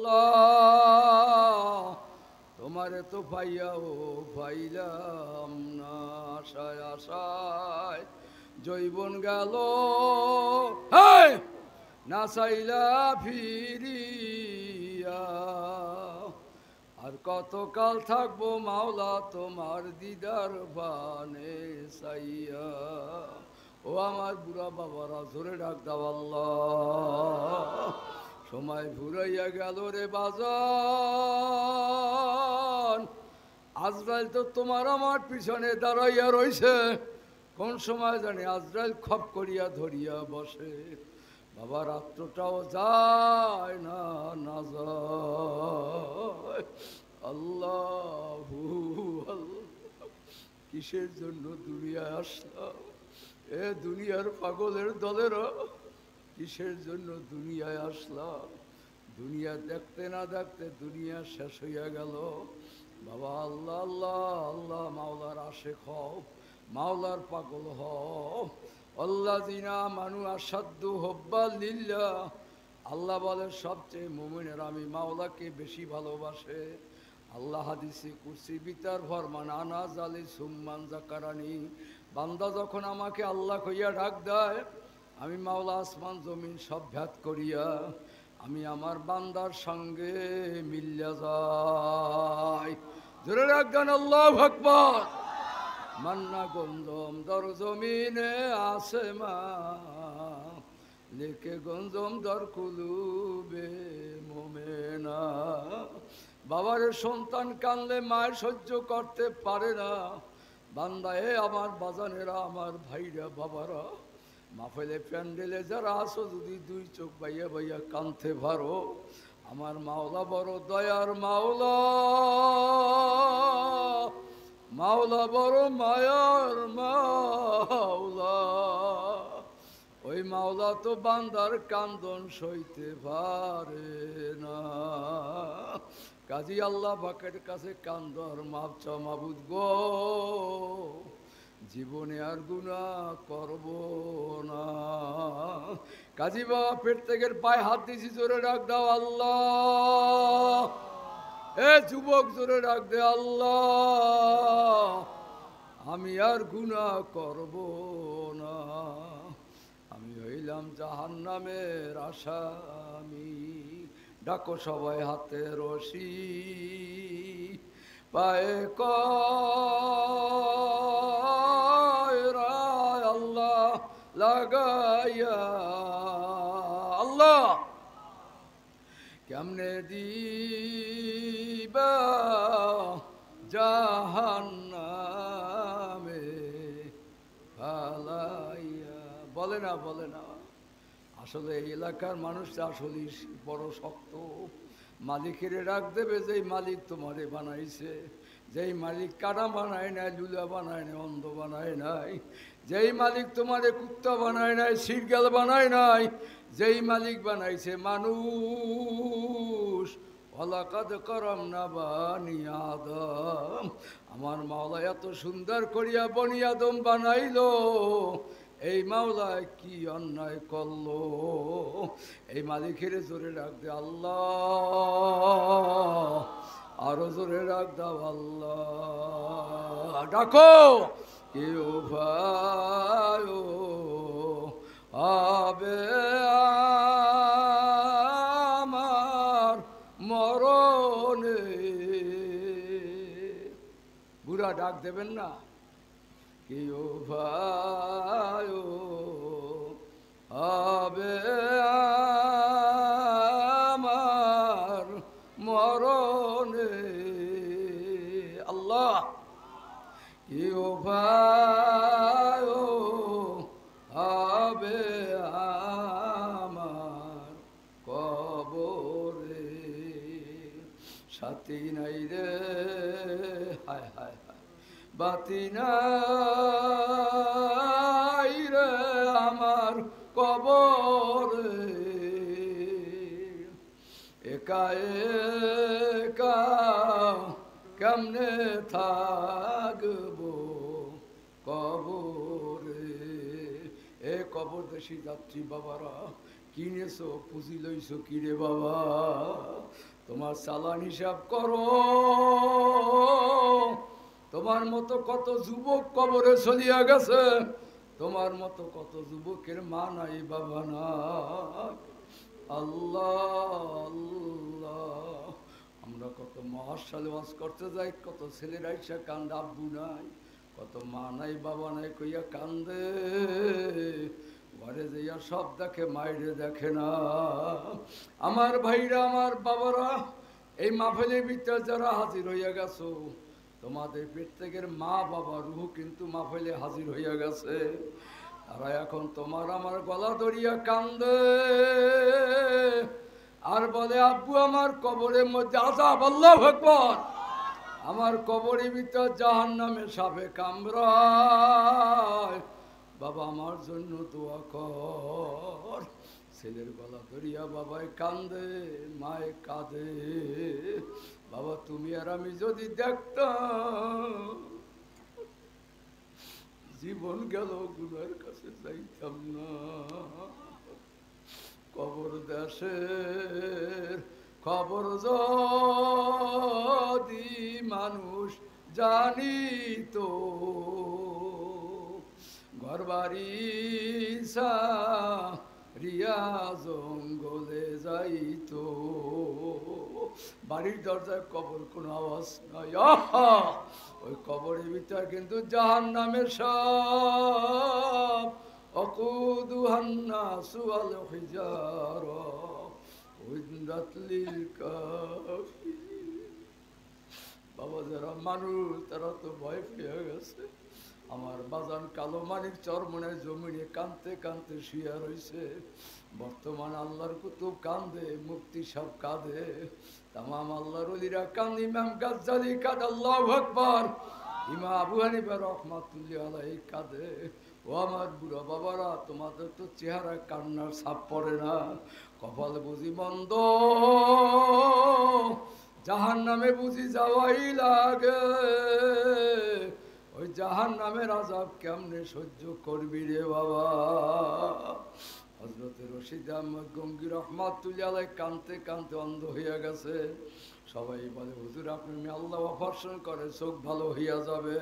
আল্লাহ তোমারে তো পাইয়াও পাইলাম না, আশায় আশায় জৈবন গেল না চাইলা ফিরিয়া। আর কতকাল থাকবো মাওলা তোমার দিদার বানে চাইয়া। ও আমার বুড়া বাবারা জোরে ডাক দাও আল্লাহ। সময় ঘুরাইয়া গেল রে বাজান, আজরাইল তো তোমার আমার পিছনে দাঁড়াইয়া রইছে। কোন সময় জানি আজরাইল খপ করিয়া ধরিয়া বসে। বাবা রাত্রটাও যায় না, না যায়। আল্লাহু আল্লাহ, কিসের জন্য দুনিয়ায় আসলাম? এ দুনিয়ার পাগলের দলেরা কিসের জন্য দুনিয়ায় আসলাম? দুনিয়া দেখতে না দেখতে দুনিয়া শেষ হইয়া গেল। বাবা আল্লাহ আল্লাহ আল্লাহ, মাওলার আশেক হও, মাওলার পাগল হও। আল্লাযিনা মানু আসাদ্দু হুব্বা লিল্লাহ, আল্লাহ বলে সবচেয়ে মুমিনের আমি মাওলাকে বেশি ভালোবাসে। আল্লাহ হাদিসে কুরসি বিতার ফরমান আনা জালি সুম্মান জাকারানি, বান্দা যখন আমাকে আল্লাহ কইয়া ডাক দেয়, আমি মাওলা আসমান জমিন সব ভেদ করিয়া আমি আমার বান্দার সঙ্গে মিল্লা যাই। জোরে রাখবেন আল্লাহু আকবার। মান্না গঞ্জম দর জমিনে আসে মা, লেকে গঞ্জম দর কুলুবে মোমেনা। বাবারের সন্তান কানলে মায়ের সহ্য করতে পারে না। বান্দা এ আমার বাজানেরা, আমার ভাইরা, বাবারা, মাহফিলে প্যান্ডেলে যারা আসো, যদি দুই চোখ বাইয়া বাইয়া কানতে পারো, আমার মাওলা বড় দয়ার মাওলা, মাওলা বড় মায়ার মাওলা। ওই মাওলা তো বান্দার কান্দন সইতে পারে না। কাজী আল্লাহ পাকের কাছে কান্দর মাপ চাও, মাবুদ গো জীবনে আর গুনাহ করব না। কাজী বাবা পেট থেকে পায়ে হাত দিয়েছি, জোরে ডাক দাও আল্লাহ। এ যুবক জোরে ডাক দে আল্লাহ, আমি আর গুনাহ করব না। আমি হইলাম জাহান্নামের আসামি। ডাকো সবাই হাতে রশি, পায়ে কয়রা আল্লাহ লাগাইয়া। আল্লাহ কেমনে দিবা জাহান্নামে ফালাইয়া। বলে না, বলে না। আসলে এই এলাকার মানুষটা আসলে বড় শক্ত। মালিকের ডাক দেবে, যেই মালিক তোমারে বানাইছে, যেই মালিক কানা বানায় নাই, লুলা বানায় নাই, অন্ধ বানায় নাই, যেই মালিক তোমারে কুত্তা বানায় নাই, সিরগাল বানায় নাই, যেই মালিক বানাইছে মানুষ। ওয়ালাকাদ কারামনা বানি আদম, আমার মাওলা এত সুন্দর করিয়া বনি আদম বানাইলো। এই মাওলায় কি অন্যায় করলো? এই মালিকের জোরে ডাক দে আল্লাহ, আরো জোরে ডাক দাও আল্লাহ। ডাকো কেউ ভাই আবে আমার মরণে। বুড়া ডাক দেবেন না? কেউ ভাই আবে আমার মরণে। আল্লাহ কেউ ভাই আবে আমার কবরে। সাথী নাই রে, হায় হায় হায়, বাতি নাই রে আমার কবরে। একা একা কেমনে থাকবো কবরে। এ কবরদেশী যাত্রী বাবারা, কিনেছো পুঁজি লইছো কিরে বাবা? তোমার চালান হিসাব করো। তোমার মতো কত যুবক কবরে চলিয়া গেছে, তোমার মতো কত যুবকের মা নাই বাবা নাই। আল্লাহ আল্লাহ, আমরা কত মহাশালে ওয়াজ করতে যাই, কত ছেলেরা ইসা কান্দে, আব্বু নাই, কত মা নাই বাবা নাই কইয়া কান্দে। ঘরে যাইয়া সব দেখে, মাইরে দেখে না। আমার ভাইরা, আমার বাবারা, এই মাহফিলের ভিতরে যারা হাজির হইয়া গেছো, তোমাদের প্রত্যেকের মা বাবা রুহ কিন্তু মাহফিলে হাজির হইয়া গেছে। তারা এখন তোমার আমার গলা ধরিয়া কান্দে আর বলে, আব্বু আমার কবরের মধ্যে আযাব, আল্লাহু আকবার, আমার কবরের ভিতর জাহান্নামে সাপে কামড়ায়, বাবা আমার জন্য দোয়া কর। ছেলের গলা ধরিয়া বাবায় কান্দে, মায়ে কাঁদে। বাবা তুমি আর আমি যদি দেখতাম, জীবন গেল গুনার কাছে যাইতাম না। কবর দেশের খবর যদি মানুষ জানিত, ঘরবাড়ি রিয়া জঙ্গলে যাইতো। বাড়ির দরজায় কবর কোনো আওয়াজ নাই, ওই কবরের ভিতর কিন্তু জাহান্নামের সাপ। অকুদুহান্নাসু আল হিজারা উইদ্দাত লিল কাফিরিন। বাবা যারা মানুষ তারা তো ভয় পেয়ে গেছে। আমার বাজান কালো মানিক চরমনে জমিনে কানতে কানতে শুয়ে রয়েছে। বর্তমান আল্লাহর কুতুব কান্দে, মুফতি সব কাঁদে, তামাম আল্লাহর ওলিরা কান্দে, ইমাম গাজ্জালি কাঁদে, আল্লাহু আকবার, ইমাম আবু হানিফা রাহমাতুল্লাহি আলাইহি কাঁদে। ও আমার বুড়া বাবারা, তোমাদের তো চেহারা কান্নার ছাপ পড়ে না, কপাল বুঝি বন্ধ, জাহান্নামে বুঝি যাওয়াই লাগে। ওই জাহান্নামের আযাব কেমনে সহ্য করবি রে বাবা। হযরত রশিদ আহমদ গঙ্গী রাহমাতুল্লাহি আলাইহি কানতে কানতে অন্ধ হইয়া গেছে। সবাই বলে, হুজুর আপনি আল্লাহ অপারেশন করে চোখ ভালো হইয়া যাবে।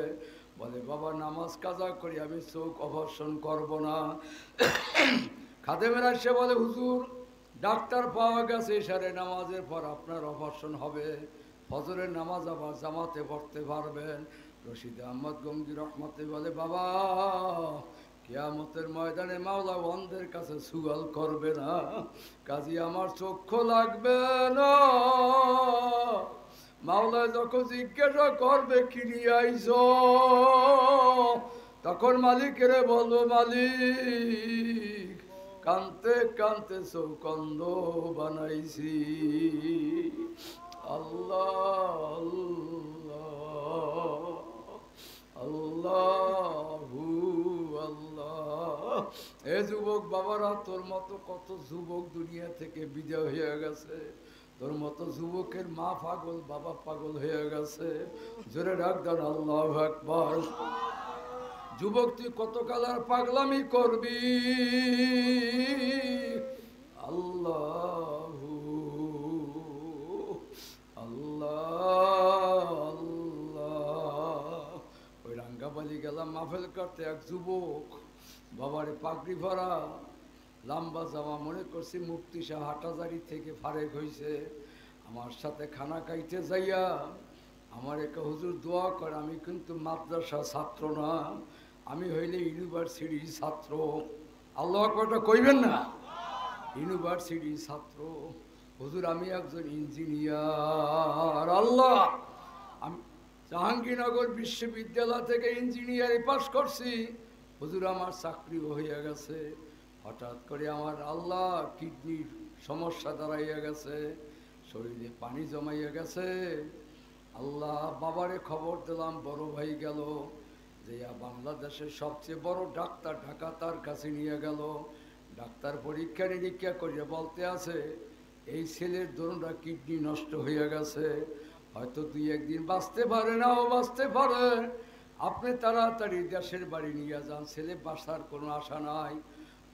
বলে, বাবা নামাজ কাজা করি, আমি চোখ অপারেশন করব না। খাদেমেরা এসে বলে, হুজুর ডাক্তার পাওয়া গেছে, এশারে নামাজের পর আপনার অপারেশন হবে, ফজরের নামাজ আবার জামাতে পড়তে পারবেন। রশিদ আহমদ গঙ্গী রহমতে বলে, বাবা কিয়ামতের ময়দানে মাওলা অন্ধের কাছে সুয়াল করবে না, কাজী আমার চক্ষু লাগবে না। মাওলা যখন জিজ্ঞাসা করবে কি নিয়ে আইছো, তখন মালিকেরে বলবো, মালিক কানতে কানতে চোখ অন্ধ বানাইছি। আল্লাহ আল্লাহ আল্লাহু আল্লাহ। এ যুবক বাবারা, তোর মতো কত যুবক দুনিয়া থেকে বিদায় হয়ে গেছে, তোর মতো যুবকের মা পাগল, বাবা পাগল হয়ে গেছে। জোরে ডাক দেন আল্লাহু আকবার। যুবক তুই কত কালার পাগলামি করবি, আল্লাহু আল্লাহ আল্লাহ। ওই রাঙ্গাবালি গেলাম মাহফিল করতে, এক যুবক বাবারে পাগড়ি ভরা লম্বা জামা, মনে করছি মুফতি শাহ হাটাজারি থেকে ফারেক হয়েছে। আমার সাথে খানা খাইতে যাইয়া আমার একটা হুজুর দোয়া করে, আমি কিন্তু মাদ্রাসা ছাত্র না, আমি হইলে ইউনিভার্সিটির ছাত্র। আল্লাহ কথা কইবেন না, ইউনিভার্সিটির ছাত্র। হুজুর আমি একজন ইঞ্জিনিয়ার। আল্লাহ, আমি জাহাঙ্গীরনগর বিশ্ববিদ্যালয় থেকে ইঞ্জিনিয়ারিং পাস করছি। হুজুর আমার চাকরিও হইয়া গেছে। হঠাৎ করে আমার আল্লাহ কিডনির সমস্যা দাঁড়াইয়া গেছে, শরীরে পানি জমাইয়া গেছে। আল্লাহ বাবারে খবর দিলাম, বড় ভাই গেল, যে বাংলাদেশের সবচেয়ে বড় ডাক্তার ঢাকা, তার কাছে নিয়ে গেল। ডাক্তার পরীক্ষা নিরীক্ষা করিয়া বলতে আছে, এই ছেলের দরুনটা কিডনি নষ্ট হয়ে গেছে, হয়তো দুই একদিন বাঁচতে পারে, নাও বাঁচতে পারে, আপনি তাড়াতাড়ি দেশের বাড়ি নিয়ে যান, ছেলে বাঁচার কোনো আশা নাই।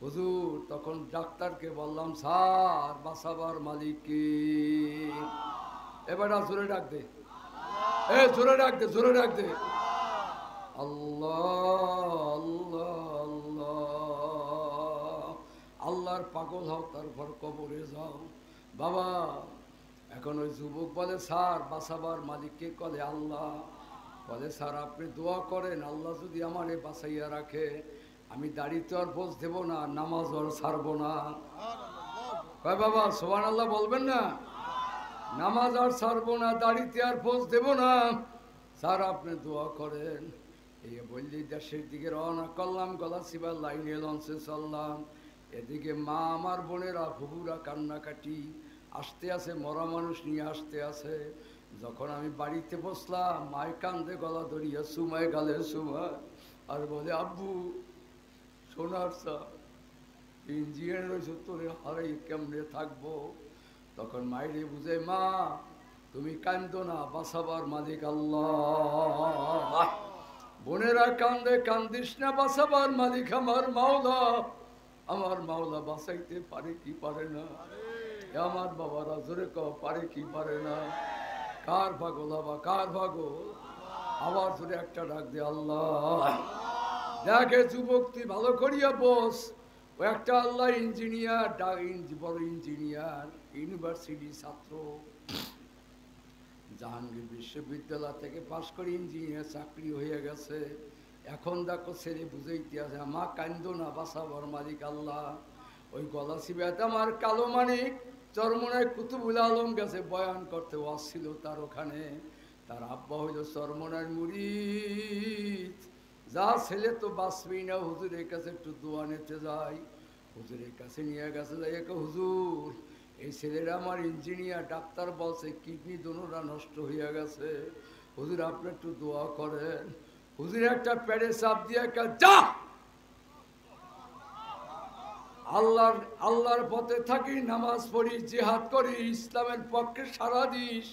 হুজুর তখন ডাক্তারকে বললাম, স্যার বাঁচাবার মালিক কে? এবার জোরে ডাক দে, এ জোরে ডাক দে, জোরে ডাক দে। আল্লাহ আল্লাহ আল্লাহ, আল্লাহর পাগল হও, তারপর কবরে যাও। বাবা এখন ওই যুবক বলে, স্যার বাঁচাবার মালিককে কলে আল্লাহ। বলে স্যার আপনি দোয়া করেন, আল্লাহ যদি আমারে বাঁচাইয়া রাখে আমি দাড়িতে আর পোজ দেব না, নামাজ আর ছাড়বো না। কয় বাবা সুবহানাল্লাহ বলবেন না? নামাজ আর ছাড়বো না, দাড়িতে আর পোজ দেব না, স্যার আপনি দোয়া করেন। এই বললি দেশের দিকে রওনা করলাম, গলাচিপার লাইনে লঞ্চে চললাম। এদিকে মা আমার বোনেরা হুবুরা কান্নাকাটি, আসতে আছে, মরা মানুষ নিয়ে আসতে আছে। যখন আমি বাড়িতে বসলাম, মায় কান্দে গলা ধরিয়া সুমায় গালে সুমায়, আর বলে আব্বু সোনার স্যার ইঞ্জিনিয়ার হয়েছে, তোরে হারাই কেমনে থাকবো। তখন মাইরে বুঝে, মা তুমি কান্দো না, বাঁচাবার মালিক আল্লাহ। বোনেরা কান্দে, কান্দিস না, বাঁচাবার মালিক আমার মাওলা। আমার মাওলা বাঁচাইতে পারে কি পারে না? আমার বাবারা জোরে কও, পারে কি পারে না? কার পাগল বাবা, কার পাগল? আবার জোরে একটা ডাক দে আল্লাহ। দেখে যুবক তুই ভালো করিয়া বস, ও একটা আল্লাহ ইঞ্জিনিয়ার, বড় ইঞ্জিনিয়ার, ইউনিভার্সিটি ছাত্র, জাহাঙ্গীর বিশ্ববিদ্যালয় থেকে পাশ করে ইঞ্জিনিয়ার চাকরি হয়ে গেছে। এখন দেখো ছেলে বুঝাইতে আছে, মা কান্দো না, বাঁচাবার মালিক আল্লাহ। ওই গলাচিপাতে আমার কালো মানিক চরমনায় কুতুবুল আলম গেছে বয়ান করতে, আসছিল তার ওখানে। তার আব্বা হইল চরমনার মুরিদ। যা ছেলে তো বাঁচবেই না, হুজুরের কাছে একটু দোয়া নিতে যাই। হুজুরের কাছে নিয়ে গেছে, যাই হুজুর এই ছেলেরা আমার ইঞ্জিনিয়ার, ডাক্তার বলছে কিডনি দোনোটা নষ্ট হইয়া গেছে, হুজুর আপনি একটু দোয়া করেন। হুজুর একটা পেটে চাপ দিয়ে যা, আল্লাহর পথে থাকি, নামাজ পড়ি, জিহাদ করি, ইসলামের পক্ষে সারা দিস।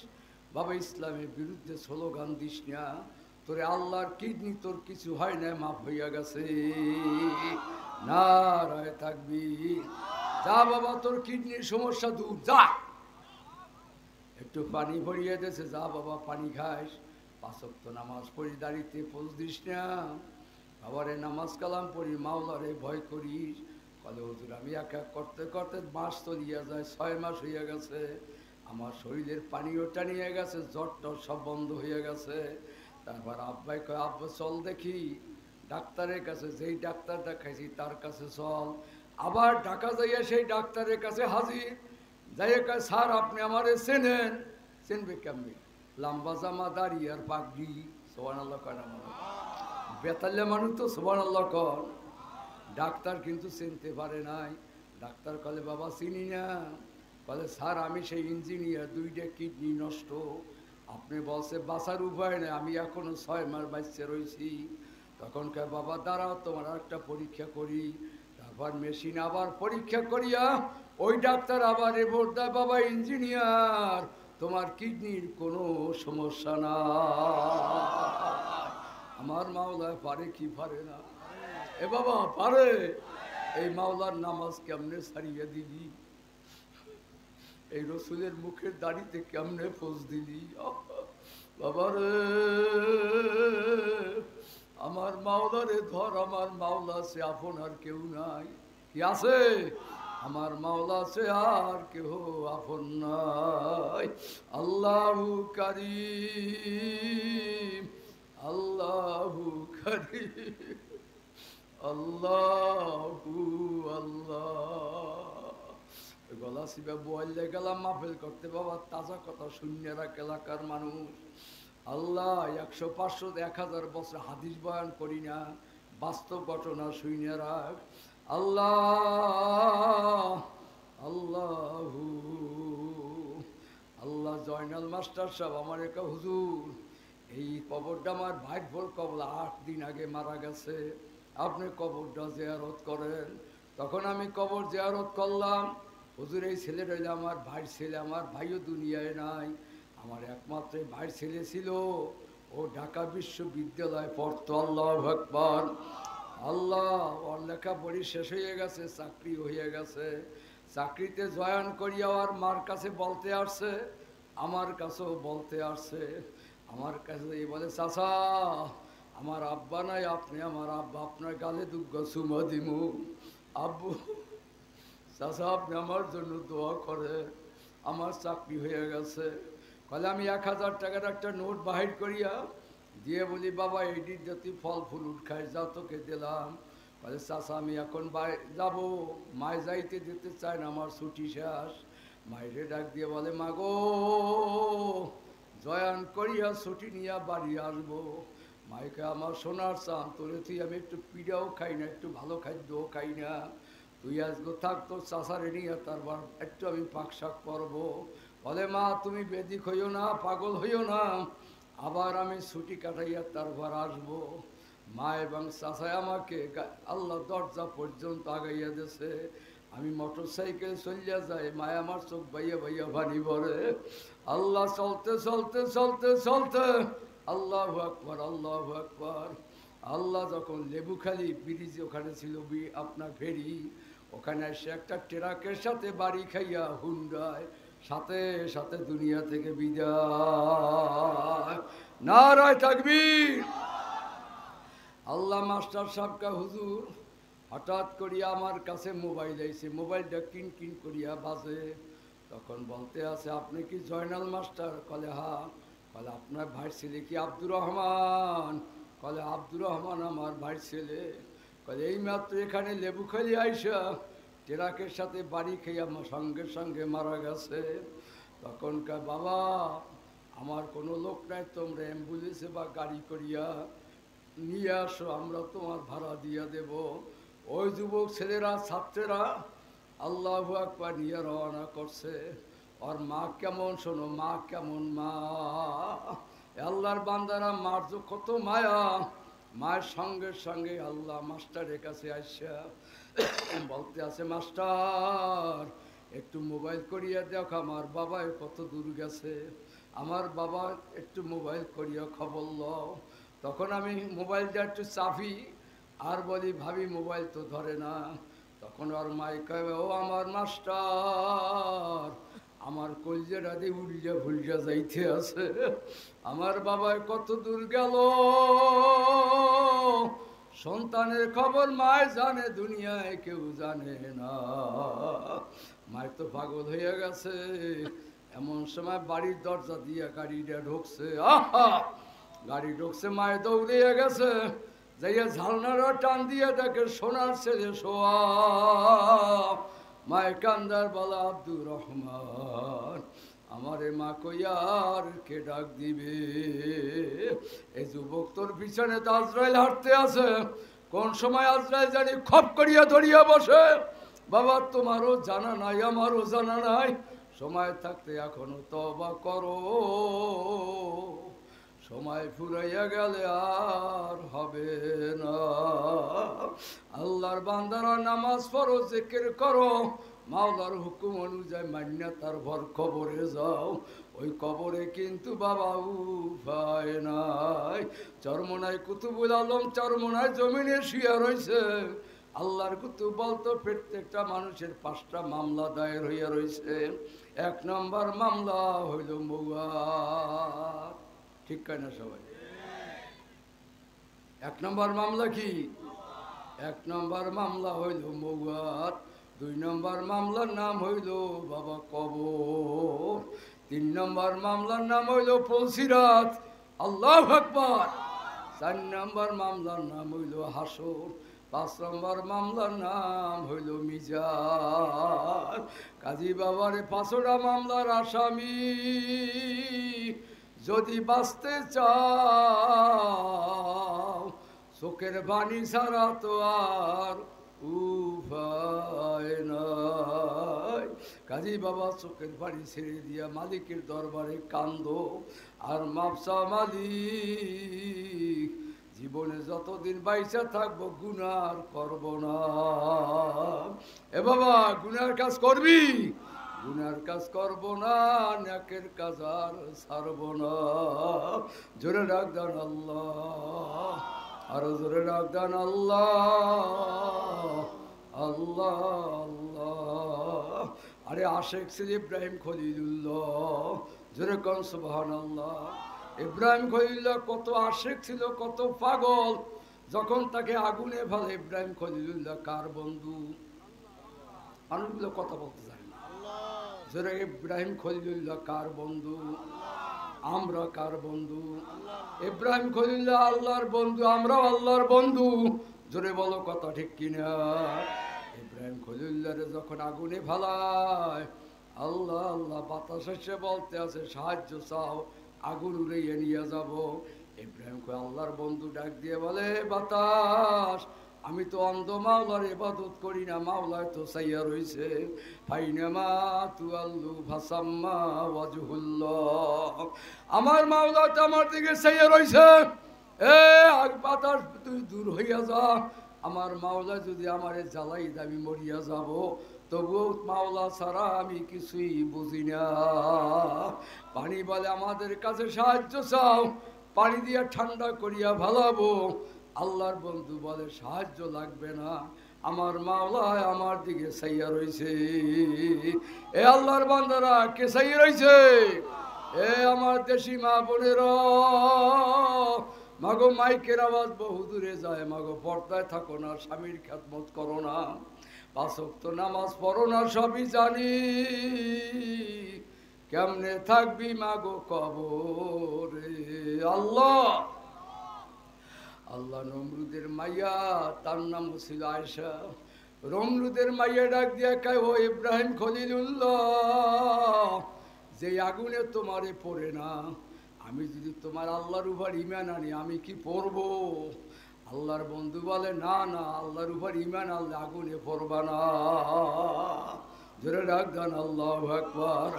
বাবা ইসলামের বিরুদ্ধে স্লোগান দিস না, তোরে আল্লাহর কিডনি তোর কিছু হয় না, মাফ হইয়া গেছে, নারায়ে তাকবীর। যা বাবা তোর কিডনির সমস্যা দূর, যা। একটু পানি ভরিয়ে দিয়েছে, যা বাবা পানি খাস, 5 ওয়াক্ত নামাজ পড়ি, দাঁড়িতে পোজ দিস না, বাবারে নামাজ কালাম পড়ি, মাওলারে ভয় করিস। বলে হুজুর আমি এক এক করতে করতে মাস চলিয়া যায়, 6 মাস হইয়া গেছে, আমার শরীরের পানিও টানিয়ে গেছে, জ্বরটা সব বন্ধ হয়ে গেছে। তারপর আব্বাই কয়, আব্বা চল দেখি ডাক্তারের কাছে, যেই ডাক্তার দেখাইছি তার কাছে চল। আবার ঢাকা যাইয়া সেই ডাক্তারের কাছে হাজির, যাইয়া কয় স্যার আপনি আমারে চেনেন? চেনবে কেমনি, লম্বা জামা, দাড়ি আর পাগড়ি, সুবহানাল্লাহ কয় না? বেতাল্লা মানুষ তো সুবহানাল্লাহ কর। ডাক্তার কিন্তু চিনতে পারে নাই। ডাক্তার কলে বাবা চিনি না। বলে স্যার আমি সেই ইঞ্জিনিয়ার, 2টা কিডনি নষ্ট, আপনি বলছে বাঁচার উপায় নেই, আমি এখনো 6 মাস বাঁচতে রয়েছি। তখন কয় বাবা দাঁড়াও তোমার একটা পরীক্ষা করি। তারপর মেশিন আবার পরীক্ষা করিয়া ওই ডাক্তার আবার রিপোর্ট দেয়, বাবা ইঞ্জিনিয়ার তোমার কিডনির কোনো সমস্যা না। আমার মাওলা পারে কি পারে না? এ বাবা পারে। এই মাওলার নামাজ কেমনে ছাড়িয়ে দিলি, এই রসুলের মুখের দাড়িতে কেমনে পোজ দিলি, বাবা রে আমার মাওলারে ধর, আমার মাওলা আছে, আপন আর কেউ নাই। কি আছে? আমার মাওলা আছে, আর কেউ আপন নাই। আল্লাহু কারীম, আল্লাহু কারীম, আল্লাহু আল্লাহ। গলাচিপা বললে গেলাম মাহফিল করতে, বাবা তাজা কথা শূন্য রাখ এলাকার মানুষ। আল্লাহ 100, 500, 1000 বছর হাদিস বয়ান করি না, বাস্তব ঘটনা শূন্য রাখ আল্লাহ। আল্লাহু আল্লাহ। জয়নাল মাস্টার সাহেব আমার একটা হুজুর, এই কবরটা আমার ভাইয়ের ভোর কবর, 8 দিন আগে মারা গেছে, আপনি কবরটা জিয়ারত করেন। তখন আমি কবর জিয়ারত করলাম। হুজুর এই ছেলে রইল আমার ভাইয়ের ছেলে, আমার ভাইও দুনিয়ায় নাই, আমার একমাত্র ভাইয়ের ছেলে ছিল, ও ঢাকা বিশ্ববিদ্যালয়ে পড়তো। আল্লাহু আকবার। আল্লাহ ওর লেখাপড়ি শেষ হয়ে গেছে, চাকরি হয়ে গেছে। চাকরিতে জয়েন করিয়া আর মার কাছে বলতে আসছে, আমার কাছেও বলতে আসছে, আমার কাছে এই বলে, চাচা আমার আব্বা নাই, আপনি আমার আব্বা, আপনার গালে দুগ্গ চুমা দিমু। আব্বু চাচা আপনি আমার জন্য দোয়া করে, আমার চাকরি হয়ে গেছে। বলে আমি 1000 টাকার একটা নোট বাহির করিয়া দিয়ে বলি, বাবা এইটির যদি ফল ফুল খাই যা তোকে দিলাম। বলে চাচা আমি এখন যাব, মায় যাইতে দিতে চায় না, আমার ছুটি শেষ। মায়েরে ডাক দিয়ে বলে, মা গো জয়ান করিয়া ছুটি নিয়ে বাড়ি আসবো। মাইকে আমার সোনার চান, তোরে তুই আমি একটু পিড়াও খাই না, একটু ভালো খাদ্যও খাই না, তুই আজকে থাক তোর চাষারে নিয়ে তারপর একটু আমি পাক শাক করবো। বলে মা তুমি বেদিক হইও না, পাগল হইও না, আবার আমি ছুটি কাটাইয়া তারপর আসবো। মা এবং চাষায় আমাকে আল্লাহ দরজা পর্যন্ত আগাইয়া দিয়েছে। আমি মোটর সাইকেল চলিয়া যাই, মায় আমার চোখ বাইয়া বাইয়া পানি ভরে। আল্লাহ চলতে চলতে চলতে চলতে আল্লাহু আকবার, আল্লাহু আকবার। আল্লাহ যখন লেবুখালী ব্রিজ ওখানে ছিল আপনার ফেরি, ওখানে এসে একটা ট্রাকের সাথে বাড়ি খাইয়া হুন্ডায়, সাথে সাথে দুনিয়া থেকে বিদায়। নারায়ে তাকবীর। আল্লাহ মাস্টার সাহেবকা হুজুর হঠাৎ করিয়া আমার কাছে মোবাইল আইছে, মোবাইলটা কিন কিন করিয়া বাজে। তখন বলতে আছে, আপনি কি জয়নাল মাস্টার? কলে হা। কলে আপনার ভাই ছেলে কি আব্দুর রহমান? কলে আব্দুর রহমান আমার ভাই ছেলে। কলে এইমাত্র এখানে লেবুখালি আইসা ট্রাকের সাথে বাড়ি খেয়ে আমার সঙ্গে সঙ্গে মারা গেছে। তখনকার বাবা আমার কোনো লোক নাই, তোমরা অ্যাম্বুলেন্সে বা গাড়ি করিয়া নিয়ে আসো, আমরা তোমার ভাড়া দিয়া দেব। ওই যুবক ছেলেরা ছাত্রেরা আল্লাহু আকবার নিয়ে রওনা করছে। আর মা কেমন শোনো, মা কেমন মা, আল্লাহর বান্দারা মার যে কত মায়া। মায়ের সঙ্গে সঙ্গে আল্লাহ মাস্টারের কাছে আসা বলতে আছে, মাস্টার একটু মোবাইল করিয়া দেখো আমার বাবায় কত দূর গেছে, আমার বাবা একটু মোবাইল করিয়া খবর লও। তখন আমি মোবাইলটা একটু চাপি আর বলি, ভাবি মোবাইল তো ধরে না। তখন আর মাই কবে, ও আমার মাস্টার, আমার কলজেটা দিয়ে উল্জা ভুলজা যাইতে আছে, আমার বাবায় কত দূর গেল। সন্তানের খবর মায় জানে, দুনিয়ায় কেউ জানে না। মায় তো পাগল হয়ে গেছে। এমন সময় বাড়ির দরজা দিয়ে গাড়িটা ঢুকছে, আহা গাড়ি ঢুকছে, মায় দৌড়িয়ে গেছে, যাইয়া ঝালনারা টান দিয়ে দেখে সোনার ছেলে শোয়া। মায় কান্দার বলা, আব্দুর রহমান আমারে মা কইয়ার কে ডাক দিবে? এই যুবক তোর পিছনে তো আজরাইল হাঁটতে আছে, কোন সময় আজরাইল জানি খপ করিয়া ধরিয়া বসে। বাবা তোমারও জানা নাই, আমারও জানা নাই, সময় থাকতে এখনো তওবা করো, সময় ফুরাইয়া গেলে আর হবে না। আল্লাহর বান্দারা নামাজ পড়ো, জিকির করো, মাওলার হুকুম অনুযায়ী মান্না তারপর কবরে যাও। ওই কবরে কিন্তু বাবা উপায় নাই। চরমনায় কুতুবুল আলম চরমনায় জমিনে শুয়ে রয়েছে। আল্লাহর কুতুব বলতো প্রত্যেকটা মানুষের 5টা মামলা দায়ের হইয়া রয়েছে। 1 নম্বর মামলা হইল মৌয়া। ঠিক না সবাই? 1 নম্বর মামলা কি? 1 নম্বর মামলা হইল মৌয়াত। 2 নম্বর মামলার নাম হইল বাবা কবর। 3 নম্বর মামলার নাম হইল পলসিরাত, আল্লাহু আকবার। 4 নম্বর মামলার নাম হইল হাসর। 5 নম্বর মামলার নাম হইল মিজান। কাজী বাবারে 5টা মামলার আসামি, যদি বাঁচতে চাও চোখের বাণী ছাড়া তো আর উপায় নাই। কাজী বাবা চোখের বাণী ছেড়ে দিয়া মালিকের দরবারে কান্দো আর মাপসা, মালিক জীবনে যতদিন বাইচা থাকবো গুনার করব না। এ বাবা গুনার কাজ করবি, গুনার কাজ করব না, নেকের কাজ আর ছাড়ব না। জোরে ডাক দেন আল্লাহ, আরো জোরে ডাক দেন আল্লাহ, আল্লাহ আল্লাহ। আরে আশেক ছিল ইব্রাহিম খলিলুল্লাহ, জোরে কোন সুবহানাল্লাহ। ইব্রাহিম খলিলুল্লাহ কত আশিক ছিল, কত পাগল। যখন তাকে আগুনে ফেলে, ইব্রাহিম খলিলুল্লাহ কার বন্ধু? মানুষগুলো কথা বলতে চায় না। জোরে ইব্রাহিম খলিলুল্লাহ কার বন্ধু? আমরা কার বন্ধু? ইব্রাহিম খলিলুল্লাহ আল্লাহর বন্ধু, আমরাও আল্লাহর বন্ধু। জোরে বলো কথা ঠিক কিনা? ইব্রাহিম খলিলুল্লাহরে যখন আগুনে ফেলায়, আল্লাহ আল্লাহ বাতাস এসে বলতে আছে সাহায্য চাও, আগুন উড়িয়ে নিয়ে যাব। ইব্রাহিম কই আল্লাহর বন্ধু ডাক দিয়ে বলে, বাতাস আমি তো অন্ধ, মাওলার ইবাদত করি না, মাওলায় তো চাইয়া রইছে। ফাইনামা তুআল্লু ফাসাম্মা ওয়াজহুল্লাহ, আমার মাওলা তো আমার দিকে চাইয়া রইছে। এ বাতাস তুই দূর হইয়া যা, আমার মাওলা যদি আমারে জ্বালাই আমি মরিয়া যাব, তবুও মাওলা ছাড়া আমি কিছুই বুঝি না। পানি বলে আমাদের কাছে সাহায্য চাও, পানি দিয়ে ঠান্ডা করিয়া ভালাবো। আল্লাহর বন্ধু বলে সাহায্য লাগবে না, আমার মাওলায় আমার দিকে চাইয়া রইছে। এ আল্লাহর বান্দারা কে চাইয়া রইছে? এ আমার দেশি মা বোনেরা, মাগো মাইকের আওয়াজ বহু দূরে যায়, মাগো পর্দায় থাকো না, স্বামীর খেদমত করো না, 5 ওয়াক্ত নামাজ পড়ো না, সবই জানি। কেমনে থাকবি মাগো কবরে? আল্লাহ আল্লাহ নমরুদের মাইয়া, তার নাম ছিল আয়েশা। নমরুদের মাইয়া ডাক দিয়া কয়, ও ইব্রাহিম খলিলুল্লাহ, যে আগুনে তোমারে পড়ে না, আমি যদি তোমার আল্লাহর উপর ঈমান আনি, আমি কি পড়বো? আল্লাহর বন্ধু বলে, না না, আল্লাহর উপর ঈমান আনলে আগুনে পড়বা না। জোরে ডাক দেন আল্লাহু আকবার।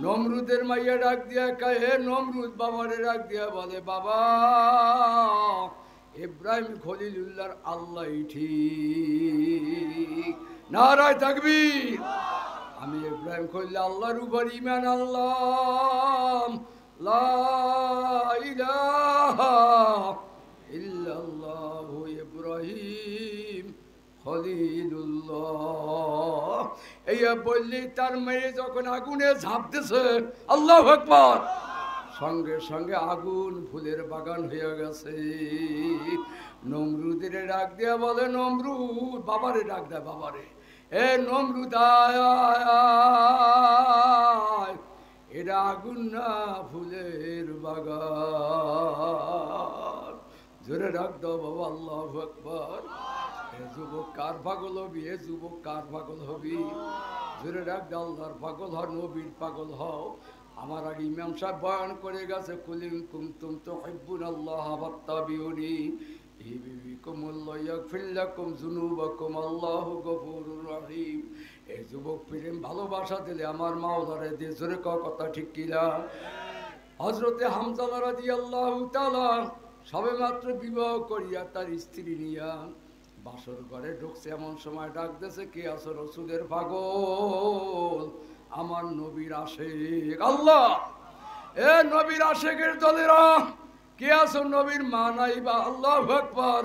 নমরুদের মাইয়া ডাক দিয়া কয়, হে নমরুদ, বাবারে ডাক দিয়া বলে, বাবা ইব্রাহিম খলিলুল্লাহর আল্লাহ ঠিক। নারায়ে তাকবীর। আমি ইব্রাহিম খলিল আল্লাহর উপর ঈমান আনলাম, লা ইলাহা ইল্লাল্লাহু ইব্রাহিম খলিলুল্লাহ। এই বললি তার মেয়ে যখন আগুনে ঝাঁপ দিছে, আল্লাহু আকবার, সঙ্গে সঙ্গে আগুন ফুলের বাগান হয়ে গেছে। নমরুদের ডাক দিয়া বলে, নমরুদ, বাবারে ডাক দেয়, বাবারে, এ নমরুদ আয়, এটা আগুন না ফুলের বাগান। জোরে ডাক দাও বাবা, আল্লাহু আকবার। এ যুবক কার পাগল হবি? এ যুবক কার পাগল হবি? জোরে ডাক দাও, আল্লাহর পাগল হও, নবীর পাগল হও। আমার আগে ইমাম সাহেব বয়ান করে গেছে, কুলিন কুনতুম তুহিব্বুনাল্লাহ ফাত্তাবিউনি ইউহিব্বুকুমুল্লাহ ইয়াগফির লাকুম যুনুবাকুম আল্লাহু গফুরুর রহিম। এই যুবক প্রেম ভালোবাসা দিলে আমার মাওলারে দিয়ে জোরে কথা ঠিক কিনা? হযরতে হামজা রাদিয়াল্লাহু তাআলা সবে মাত্র বিবাহ করিয়া তার স্ত্রী নিয়া বাসর ঘরে ঢুকছে, এমন সময় ডাক দিয়েছে, কে আছো? রাসূলের পাগল, আমার নবীর আশিক। আল্লাহ, এ নবীর আশিকের দলেরা কে আছো? নবীর মা নাই বা, আল্লাহু আকবার,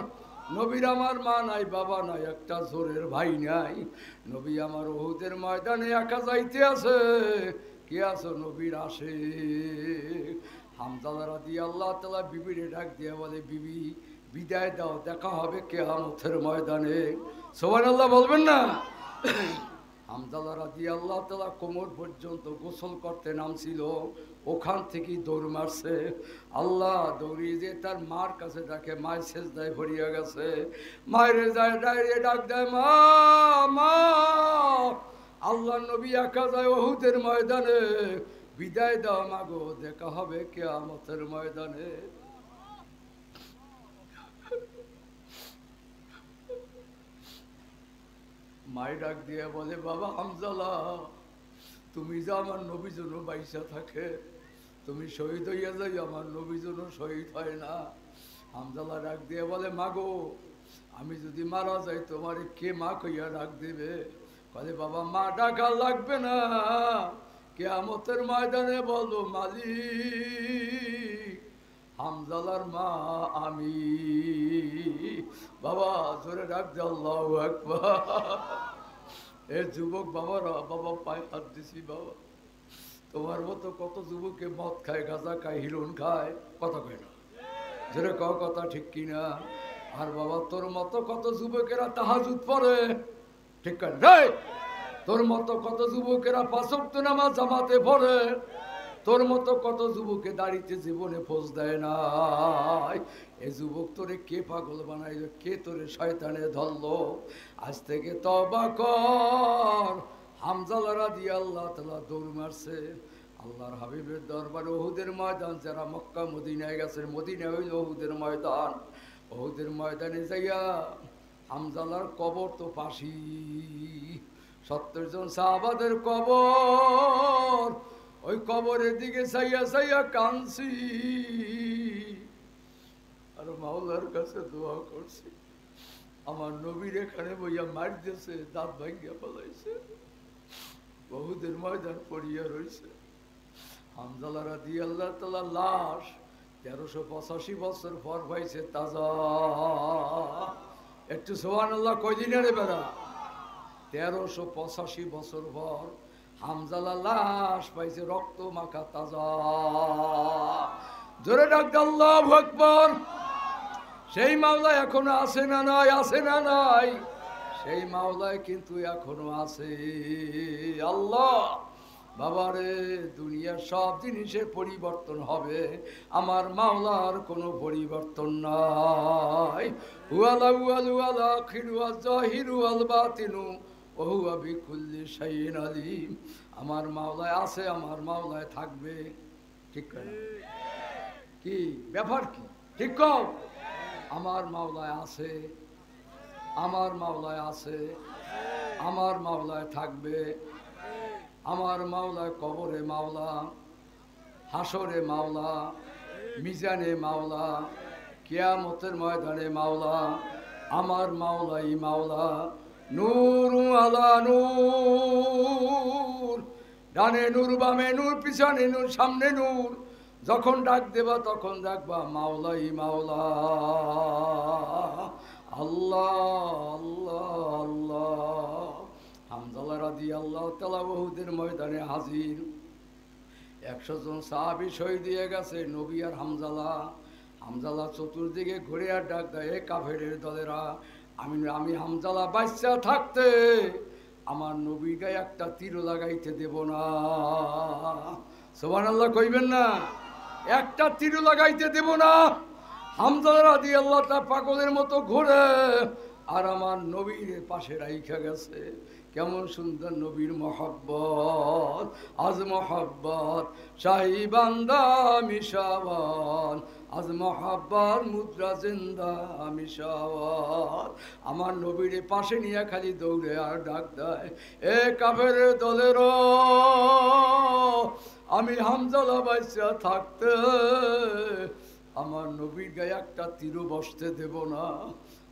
নবীর আমার মা নাই, বাবা নাই, একটা জোরের ভাই নাই। নবী আমার উহুদের ময়দানে একা যাইতে আছে, কে আছো? নবীর আশিক। হামজা রাদিয়াল্লাহু তাআলা বিবিরে ডাক দিয়ে বলে, বিবি বিদায় দাও, দেখা হবে কিয়ামতের ময়দানে। সুবহানাল্লাহ বলবেন না? হামজা রাদিয়াল্লাহু তাআলা কোমর পর্যন্ত গোসল করতে নামছিল, ওখান থেকেই দৌড় মারছে। আল্লাহ দৌড়িয়ে যে তার মার কাছে ডাকে, মায়ের সেজদায় ভরিয়া গেছে। মায়ের যায় ডাইরে ডাক দেয়, মা মা, আল্লাহ নবী একা যায় উহুদের ময়দানে, বিদায় দাও মাগো, দেখা হবে কিয়ামতের ময়দানে। মায়ের ডাক দিয়ে বলে, বাবা হামজালা, তুমি যা আমার নবী জন্য বাইসা থাকে, তুমি শহীদ হইয়া যাই, আমার নবী জন্য শহীদ হয় না। হামজালা ডাক দিয়ে বলে, মাগো আমি যদি মারা যাই, তোমার কে মা কইয়া ডাক দেবে? বলে, বাবা মা ডাকা লাগবে না, কিয়ামতের ময়দানে বলো, মালিক হামজালার মা আমি। বাবা জোরে ডাক দে, আল্লাহু আকবার। এ যুবক বাবারা, বাবা পায়ে হাত দিছি, বাবা তোমার মতো কত যুবকে মদ খায়, গাঁজা খায়, হিরোইন খায়, কথা কয় না, যেটা কথা ঠিক কিনা? আর বাবা তোর মতো কত যুবকেরা তাহাজ্জুদ পড়ে, ঠিক কর রে? তোর মতো কত যুবকেরা পাঁচ ওয়াক্ত নামাজ জামাতে পড়ে, তোর মতো কত যুবকে দাড়িতে জীবনে ফোজ দেয় না। এই যুবক তোরে কে পাগল বানাইলো, কে তোরে শয়তানে ধরলো? আজ থেকে তওবা কর। হামজালা রাদিয়াল্লাহু তাআলা দৌড় মারছে আল্লাহর হাবিবের দরবারে। উহুদের ময়দান, যারা মক্কা মদিনায় গেছে, মদিনা হইল উহুদের ময়দান। উহুদের ময়দানে যাইয়া হামজালার কবর তো পাশি, 70 জন সাহাবাদের কবর। ওই কবরের দিকে চাইয়া চাইয়া কাঁদছি আর মাওলার কাছে দোয়া করছি, আমার নবীর এখানে বইয়া মার দিয়েছে, দাঁত ভাঙ্গিয়া ফেলাইছে, বহুদের ময়দান পড়িয়া রয়েছে। হামজালা রাদিয়াল্লাহু তাআলা লাশ 1385 বছর পর পাইছে তাজা। একটু সুবহানাল্লাহ কয়দিনের বেড়া? 1385 বছর পর হামজালা লাশ পাইছে, রক্ত মাখা তাজা। জোরে ডাক দাও আল্লাহু আকবার। সেই মাওলা এখনো আছে না নাই? আছে না নাই? সেই মাওলায় কিন্তু এখনো আছে। আল্লাহ বাবারে, দুনিয়ার সব জিনিসের পরিবর্তন হবে, আমার মাওলার কোনো পরিবর্তন নাই। ওয়ালা ওয়াল ওয়ালা আখিরু ওয়াল জাহিরু ওয়াল বাতিনু ওয়া হুয়া বিকুল্লি শাইইন আলিম। আমার মাওলায় আছে, আমার মাওলায় থাকবে, ঠিক না? কি ব্যাপার কি? ঠিক কও। আমার মাওলায় আছে, আমার মাওলায় আছে, আমার মাওলায় থাকবে। আমার মাওলায় কবরে মাওলা, হাসরে মাওলা, মিজানে মাওলা, কিয়ামতের ময়দানে মাওলা। আমার মাওলাই মাওলা। নূর আলা নূর, ডানে নূর, বামে নূর, পিছনে নূর, সামনে নূর। যখন ডাক দেবা তখন ডাকবা মাওলাই মাওলা। আল্লাহ আল্লাহ আল্লাহ। হামজালা রাদিয়াল্লাহু তাআলা উহুদের ময়দানে হাজির। 100 জন সাহাবী শহীদ দিয়ে গেছে, নবী আর হামজালা। হামজালা চতুর্দিকে ঘুরে আর ডাক দেয়, এ কাফেরের দলেরা, আমি হামজালা বাচ্চা থাকতে আমার নবীর গায়ে একটা তীর লাগাইতে দেব না। সুবহানাল্লাহ কইবেন না? একটা তীর লাগাইতে দেব না। হামজালা রাদিয়াল্লাহু তাআলা পাগলের মতো ঘুরে আর আমার নবীর পাশে রাইখা গেছে। কেমন সুন্দর নবীর মহব্বত, আজ মহব্বত শাহী বান্দা মিশাওয়াল, আজ মহব্বত মুদ্রা জিন্দা মিশাওয়াল। আমার নবীর পাশে নিয়ে খালি দৌড়ে আর ডাক দেয়, এ কাফের দলের, আমি হামজালা বাচ্চা থাকতে আমার নবীর গায়ে একটা তীর বসতে দেব না।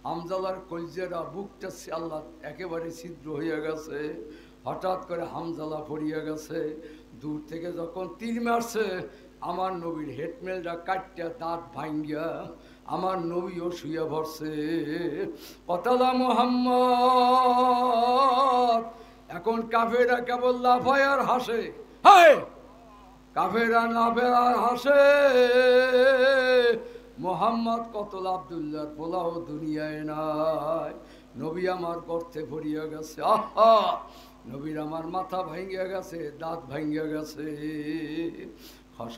হামজালার কলজেরা, বুকটা আল্লাহ একেবারে ছিদ্র হয়ে গেছে। হঠাৎ করে হামজালা পড়িয়া গেছে। দূর থেকে যখন তীর মারছে, আমার নবীর হেডমেলটা কাটটা দাঁত ভাঙ্গিয়া আমার নবীও শুয়ে ভরছে। কতালা মুহাম্মদ। এখন কাফেরা কেবল লাফায় আর হাসে। হায়, কাফেরা লাফায় আর হাসে। মোহাম্মদ কতল আব্দুল্লাহর পোলাও দুনিয়ায় নাই। নবী আমার গর্তে ভরিয়া গেছে। আহা, নবীর আমার মাথা ভাঙ্গিয়া গেছে, দাঁত ভাঙ্গিয়া গেছে।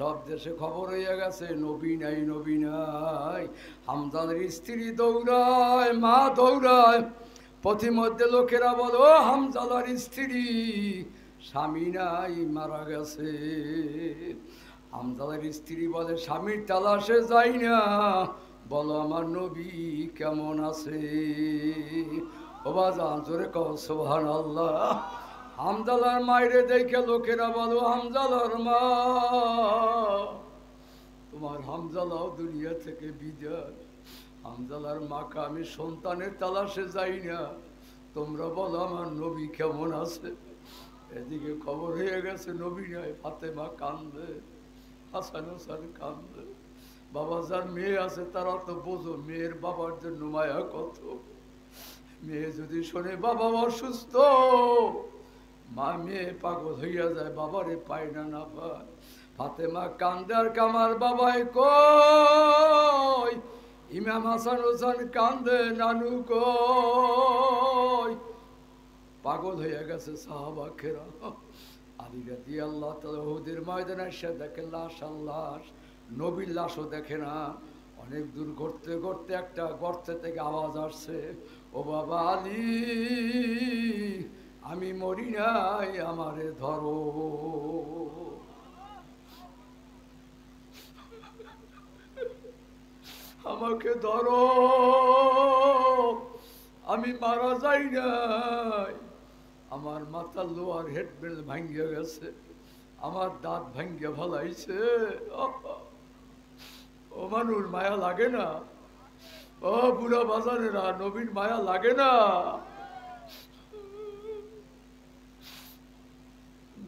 সব দেশে খবর হইয়া গেছে, নবী নাই, নবী নাই। হামজালার স্ত্রী দৌড়ায়, মা দৌড়ায়। পথিমধ্যে লোকেরা বলো, হামজালার স্ত্রী, স্বামী নাই, মারা গেছে। হামজালার স্ত্রী বলে, স্বামীর তালাশে যাই না, বলো আমার নবী কেমন আছে। ও বাজান, জোরে কও সুবহানাল্লাহ। হামজালার মায়েরে দেখে লোকেরা বলো, হামজালার মা, তোমার হামজালাও দুনিয়া থেকে বিদায়। হামজালার মাকে, আমি সন্তানের তালাশে যাই না, তোমরা বলো আমার নবী কেমন আছে। এদিকে খবর হয়ে গেছে নবী নাই। ফাতেমা কান্দে, হাসান হোসেন কান্দে। বাবা যার মেয়ে আছে তারা তো বোঝো, মেয়ের বাবার জন্য মায়া কত। মেয়ে যদি শোনে বাবা অসুস্থ, মা মেয়ে পাগল হইয়া যায়, বাবারে পাই না না পায়। ফাতেমা কান্দার কামার বাবাই কই, ইমাম হাসান হোসেন কান্দে নানু কই। পাগল হয়ে গেছে সাহাবাকেরা। আলী রাদিয়াল্লাহু তাআলা উহুদের ময়দানে এসে দেখে লাশ আর লাশ, নবীর লাশও দেখে না। অনেক দূর ঘুরতে ঘুরতে একটা গর্ত থেকে আওয়াজ আসছে, ও বাবা আলী, আমি মরি নাই, আমারে ধরো। আমাকে ধরো, আমি মারা যাই নাই। আমার মাথার লোয়ার হেডবেল ভাঙ্গিয়া গেছে, আমার দাঁত ভাঙ্গিয়া ফলাইছে। ও মানুষ মায়া লাগে না? ও বুড়া বাজারেরা, নবীন মায়া লাগে না?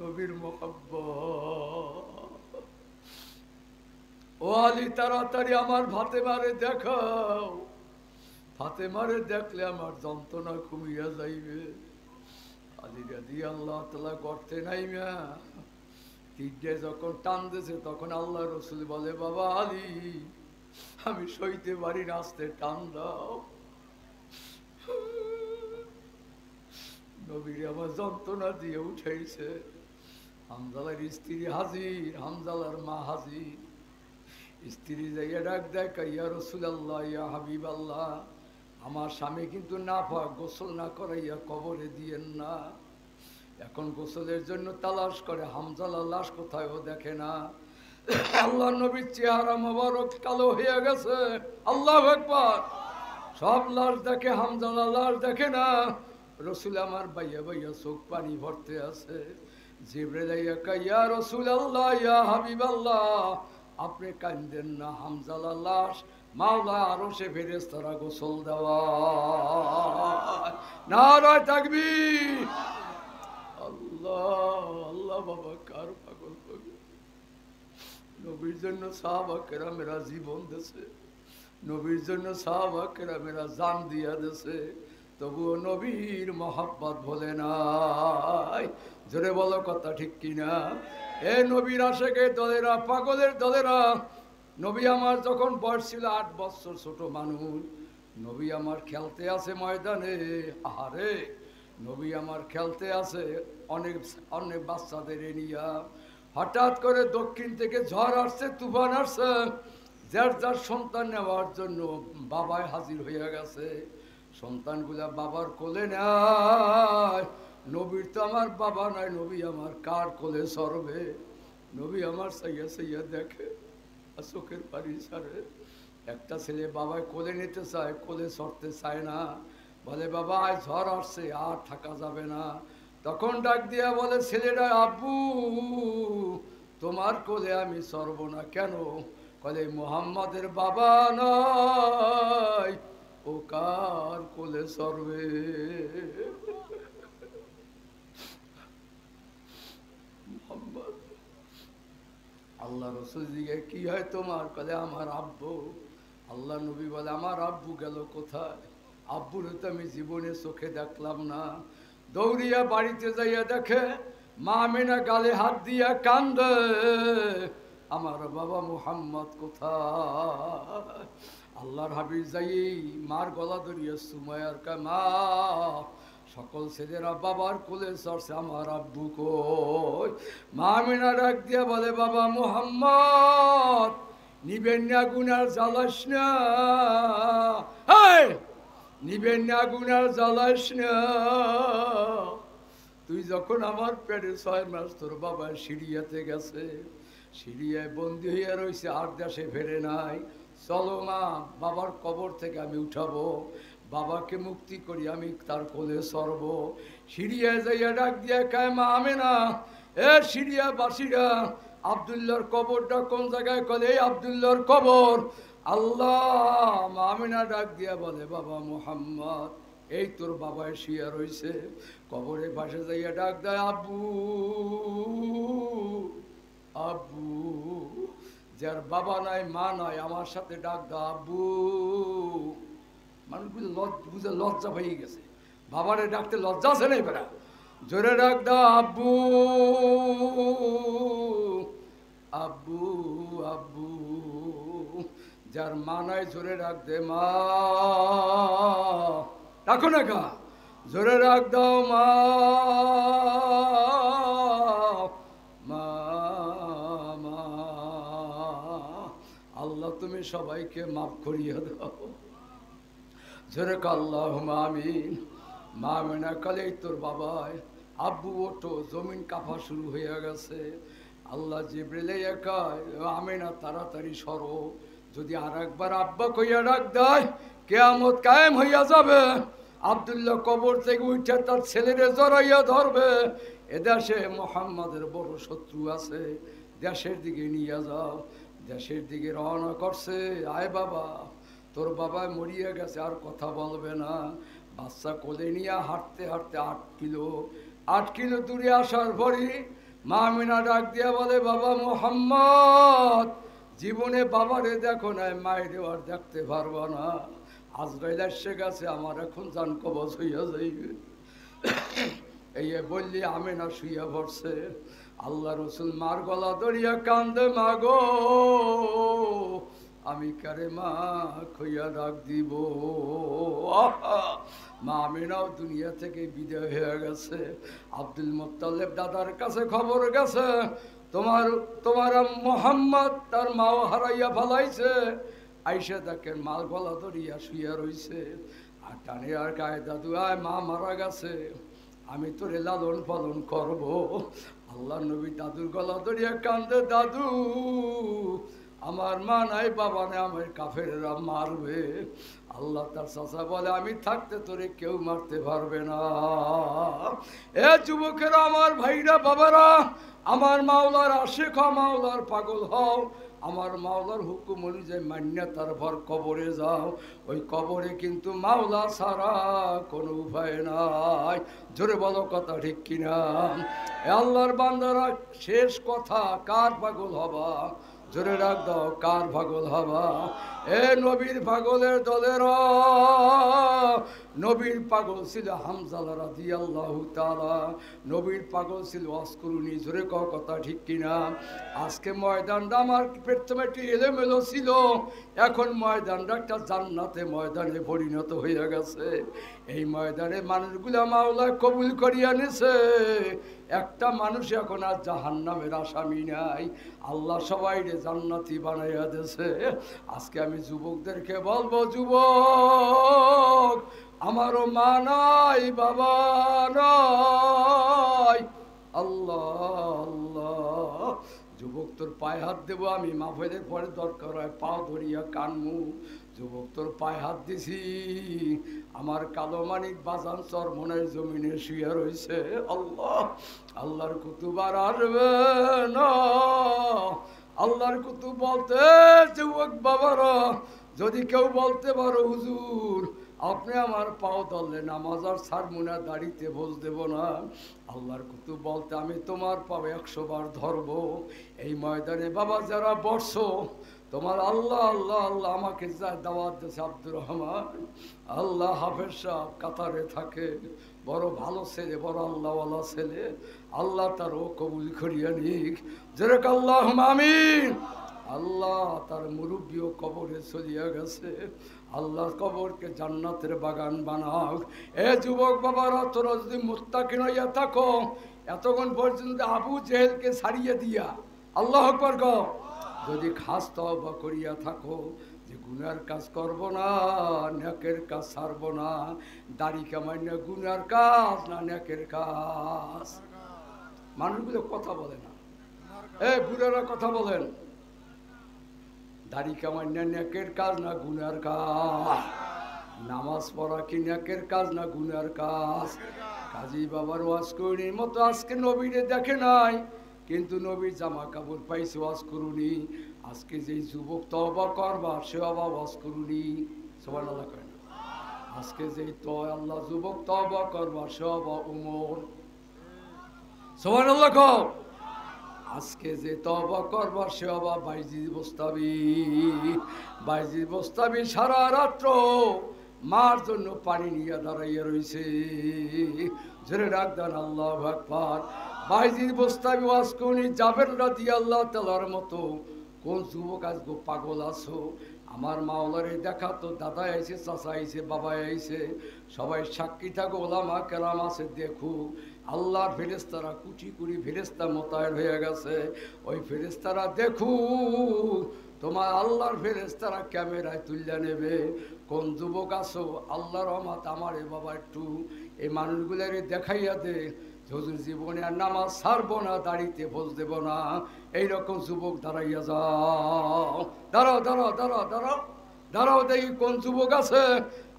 নবীর মোহাব্বত। ও আলী, তাড়াতাড়ি আমার ফাতেমারে দেখাও, ফাতেমারে দেখলে আমার যন্ত্রণা কমিয়া যাইবে। আলী রাদিয়াল্লাহু তাআলা গর্তে নাইমা তীরে যখন টান দিয়েছে, তখন আল্লাহ রসুল বলে, বাবা আলী, আমি সইতে পারি না, আস্তে টান দাও। নবীর আমার যন্ত্রণা দিয়ে উঠাইছে। হামজালার স্ত্রী হাজির, হামজালার মা হাজির। স্ত্রী যাইয়া ডাক দেয়, ইয়া রাসূলুল্লাহ, ইয়া হাবিবাল্লাহ, আমার স্বামী কিন্তু নাপাক, গোসল না করাইয়া কবরে দিয়েন না। এখন গোসলের জন্য তালাশ করে, হামজালার লাশ কোথায়ও দেখে না। আল্লাহ নবীর চেহারা মোবারক কালো হয়ে গেছে। আল্লাহু আকবার। সব লাশ দেখে, হামজালার লাশ দেখে না। রসুল আমার বাইয়া বাইয়া চোখ পানি ভরতে আছে। জিবরাইল আইয়া কয়, ইয়া রাসূলুল্লাহ, ইয়া হাবিবাল্লাহ, আপনি কান্দেন না, হামজালার লাশ মাওলা আরশে ফেরেশতারা গোসল দেওয়া। নারায়ে তাকবীর। আল্লাহ আল্লাহ। বাবা কার পাগল পাগল। নবীর জন্য সাহাবা কেরামেরা জীবন দিয়েছে, নবীর জন্য সাহাবা কেরামেরা জান দিয়া দিয়েছে, তবুও নবীর মহাব্বত ভোলে নাই। জোরে বলো কথা ঠিক কিনা? এ নবীর আশেকে দলেরা, পাগলের দলেরা। নবী আমার যখন বয়স ছিল 8 বছর, ছোট মানুষ, নবী আমার খেলতে আছে ময়দানে। আহারে, নবী আমার খেলতে আছে অনেক অনেক বাচ্চাদের নিয়া। হঠাৎ করে দক্ষিণ থেকে ঝড় আসছে, তুফান আসছে। যার যার সন্তান নেওয়ার জন্য বাবায় হাজির হয়ে গেছে। সন্তানগুলা বাবার কোলে নেয়। নবীর তো আমার বাবা নাই, নবী আমার কার কোলে সরবে? নবী আমার সাইয়া সাইয়া দেখে, চোখের পানি ছাড়ে। একটা ছেলে বাবায় কোলে নিতে চায়, কোলে সরতে চায় না। বলে, বাবা আজ ঝড় আসছে, আর থাকা যাবে না। তখন ডাক দিয়া বলে ছেলেরা, আব্বু, তোমার কোলে আমি সরব না। কেন? বলে, মুহাম্মাদের বাবা নাই, ও কার কোলে সরবে? আল্লাহ রসুল জিজ্ঞাসা, কি হয় তোমার? বলে, আমার আব্বু। আল্লাহ নবী বলে, আমার আব্বু গেল কোথায়? আব্বুরে তো আমি জীবনে চোখে দেখলাম না। দৌড়িয়া বাড়িতে যাইয়া দেখে মা আমিনা গালে হাত দিয়া কান্দে, আমার বাবা মুহাম্মদ কোথায়? আল্লাহর হাবিব যাই মার গলা ধরিয়া সুমায়ার কা, মা, সকল ছেলেরা বাবার কোলে চড়ছে, আমার আব্বু কই? মা আমিনা ডাক দিয়া বলে, বাবা মুহাম্মদ, নিবেন না গুনার জ্বালাস না, নিবেন না গুনার জ্বালাস না। তুই যখন আমার পেটে 6 মাস, তোর বাবা সিরিয়াতে গেছে, সিরিয়ায় বন্দী হইয়া রয়েছে, আর দেশে ফেরে নাই। চলো মা, বাবার কবর থেকে আমি উঠাবো, বাবাকে মুক্তি করি, আমি তার কোলে সরব। সিরিয়ায় যাইয়া ডাক দিয়া কায়, মা আমেনা, এ সিরিয়া বাসীরা, আব্দুল্লাহর কবরটা কোন জায়গায়? কলে, এই আব্দুল্লাহর কবর। আল্লাহ, মা আমেনা ডাক দিয়া বলে, বাবা মুহাম্মদ, এই তোর বাবায় শুয়ে রয়েছে। কবরের পাশে যাইয়া ডাক দেয়, আব্বু, আব্বু। যার বাবা নাই, মা নাই, আমার সাথে ডাক দাও, আব্বু। মানুষগুলো বুঝে লজ্জা হয়ে গেছে, বাবারে ডাকতে লজ্জা আছে না? এবার জোরে ডাক দাও আব্বু আব্বু আব্বু। যার মা নাই জোরে ডাক দে মা। ডাকো না কা, জোরে ডাক দাও মা মা মা। আল্লাহ তুমি সবাইকে মাফ করিয়া দাও। জোরে কা আল্লাহুম্মা আমিন। মা মেনা কালেই তোর বাবায় আব্বু ওঠো, জমিন কাঁপা শুরু হয়ে গেছে। আল্লাহ জিবরিলে একাই আমিনা তাড়াতাড়ি সরো, যদি আর একবার আব্বা কইয়া ডাক দেয় কিয়ামত কায়েম হইয়া যাবে। আব্দুল্লাহ কবর থেকে উঠে তার ছেলেরে জড়াইয়া ধরবে। এদেশে মোহাম্মদের বড় শত্রু আছে, দেশের দিকে নিয়ে যাও। দেশের দিকে রওনা করছে। আয় বাবা, তোর বাবা মরিয়া গেছে, আর কথা বলবে না। বাচ্চা কোলে নিয়ে হাঁটতে হাঁটতে 8 কিলো দূরে আসার পরই মা আমিনা ডাক দিয়া বলে, বাবা মোহাম্মদ, জীবনে বাবারে দেখো নাই, মায়েরে আর দেখতে পারবো না। আজরাইল এসে গেছে, আমার এখন জান কবজ হইয়া যাইবে। এই বললি আমিনা শুইয়া পড়ছে। আল্লাহ রসুল মার গলা ধরিয়া কান্দে, মা গো আমি কারে মা খইয়া ডাক দিব। মা আমিনাও দুনিয়া থেকে বিদায় হয়ে গেছে। আব্দুল মুত্তালিব দাদার কাছে খবর গেছে, তোমার মোহাম্মদ তার মাও হারাইয়া ফেলাইছে। আইসা দেখেন মাল গলা ধরিয়া শুইয়া রইছে। আর টানে আর গায়ে, দাদু আয় মা মারা গেছে, আমি তোরে লালন পালন করব। আল্লাহ নবী দাদুর গলা ধরিয়া কান্দে, দাদু আমার মা নাই বাবা নাই, আমার কাফেররা মারবে। আল্লাহ তার চাচা বলে, আমি থাকতে তোরে কেউ মারতে পারবে না। এ যুবকেরা, আমার ভাইরা বাবারা, আমার মাওলার আশিক হও, মাওলার পাগল হও। আমার মাওলার হুকুম অনুযায়ী মান্যতার ভর কবরে যাও। ওই কবরে কিন্তু মাওলা ছাড়া কোনো উপায় নাই। জোরে বলো কথা ঠিক কিনা? এ আল্লাহর বান্দারা, শেষ কথা, কার পাগল হবা? জোরে ডাক দাও, কার পাগল হবা? এ নবীর পাগলের দলের, নবীর পাগল ছিল হামজা রাদিয়াল্লাহু তাআলা। নবীর পাগল ছিল অস্করুনি। জোরে কথা ঠিক কিনা? আজকে ময়দানটা আমার প্রথমে একটু এলোমেলো ছিল, এখন ময়দানটা একটা জান্নাতে ময়দানে পরিণত হয়ে গেছে। এই ময়দানে মানুষগুলা মাওলা কবুল করিয়া নিছে। একটা মানুষ এখন আর জাহান্নামের আসামি নাই। আল্লাহ সবাইরে জান্নাতি বানাইয়া দিয়েছে। আজকে আমি যুবকদেরকে বলবো, যুবক আমারও মা নাই বাবা নাই। আল্লাহ আল্লাহ, যুবক তোর পায়ে হাত দেবো আমি, মাফেদের পরে দরকার হয় পা ধরিয়া কানমু। যুবক তোর পায়ে হাত দিছি, আমার কালো মানিক বাজান চরমনের জমিনে শুয়ে রয়েছে। আল্লাহ, আল্লাহর কুতুব আর আসবে না। আল্লাহর কুতুব বলতে, যুবক বাবারা, যদি কেউ বলতে পারো হুজুর আপনি আমার পাও ধরলে নামাজ আর ছাড়মুনা, দাড়িতে বোঝ দেব না। আল্লাহর কুতুব বলতে, আমি তোমার পাও 100 বার ধরবো। এই ময়দানে বাবা যারা বসছো, তোমার আল্লাহ আল্লাহ আল্লাহ আমাকে যা দাওয়াত দিয়েছে আব্দুর রহমান, আল্লাহ হাফেজ সাহেব কাতারে থাকে, বড় ভালো ছেলে, বড় আল্লাহওয়ালা ছেলে, আল্লাহ তার ও কবুল করিয়া নিক। যেরকম আল্লাহুম্মা আমিন। আল্লাহ তার মুরব্বীও কবরে চলিয়া গেছে, আল্লাহর কবরকে জান্নাতের বাগান বানাও। এ যুবক বাবারা, তোরা যদি মুত্তাকিন হইয়া থাকো, এতক্ষণ পর্যন্ত আবু জেহেলকে ছাড়িয়ে দিয়া আল্লাহু আকবার কও। যদি খাস তওবা করিয়া থাকো যে গুনার কাজ করব না, নেকের কাজ ছাড়ব না, দাড়ি কামাই না, গুনার কাজ না নেকের কাজ। মানুষগুলো কথা বলে না, এ বুড়ারা কথা বলেন, দাড়ি কামাই না নেকের কাজ না গুনার কাজ, নামাজ পড়া কি নেকের কাজ না গুনার কাজ। কাজী বাবার ওয়াজ করির মতো আজকে নবীরে দেখে নাই, কিন্তু নবীর জামা কাপড় পাইছে, ওয়াজ করুনি। আজকে যে যুবক তওবা করবা সে আবার ওয়াজ করুনি, সুবহানাল্লাহ করেন। আজকে যে আল্লাহ যুবক তওবা করবা সে আবার উমর, সুবহানাল্লাহ কও। আজকে যে তওবা করবা সে আবার বাইজিদ বোস্তামি, বাইজিদ বোস্তামি সারা রাত্র মার জন্য পানি নিয়ে দাঁড়াইয়া রইছে। জোরে ডাক দেন আল্লাহু আকবার। বাইজির বোস্তামি ওয়াজ করি জাবের রাদিয়াল্লাহু তাআলার মতো কোন যুবক আজকে পাগল আছো? আমার মাওলারে দেখা তো দাদা আইছে, চাচা আইছে, বাবা আইছে, সবাই সাক্ষী থাকো, ওলামা কেরাম আছে, দেখো আল্লাহর ফেরেশতারা কুচি কুড়ি ফেরেশতা মোতায়েন হয়ে গেছে। ওই ফেরেশতারা দেখো তোমার আল্লাহর ফেরেশতারা ক্যামেরায় তুলে নেবে। কোন যুবক আছো? আল্লাহর রহমত আমারে বাবা একটু এই মানুষগুলারে দেখাইয়া দে, হুজুর জীবনে আর নামাজ ছাড়বো না, দাড়িতে ফোজ দেব না, এইরকম যুবক দাঁড়াইয়া যাও। দাঁড়াও দাঁড়াও দাঁড়াও দাঁড়াও দাঁড়াও, দেখি কোন যুবক আছে।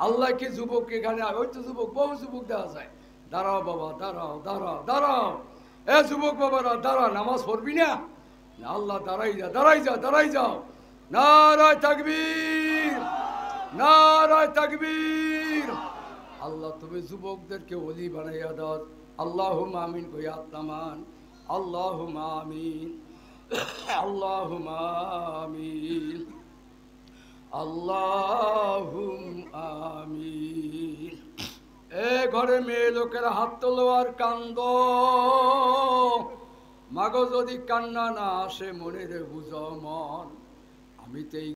আল্লাহ কি যুবক এখানে? ওই তো যুবক, বহু যুবক দেওয়া যায়। দাঁড়াও বাবা, দাঁড়াও দাঁড়াও দাঁড়াও, এ যুবক বাবারা দাঁড়া, নামাজ পড়বি না? আল্লাহ দাঁড়াই যা, দাঁড়াই যা, দাঁড়াই যাও। নারায়ে তাকবীর, নারায়ে তাকবীর। আল্লাহ তুমি যুবকদেরকে ওলি বানাইয়া দাও। আল্লাহুম্মা আমিন কইয়া আত্মান। আল্লাহুম্মা আমিন, আল্লাহুম্মা আমিন, আল্লাহুম্মা আমিন। এ ঘরে মেয়ে লোকেরা হাত তোলো আর কান্দ। মাগো যদি কান্না না আসে মনে রে বুঝো মন, আমি তো এই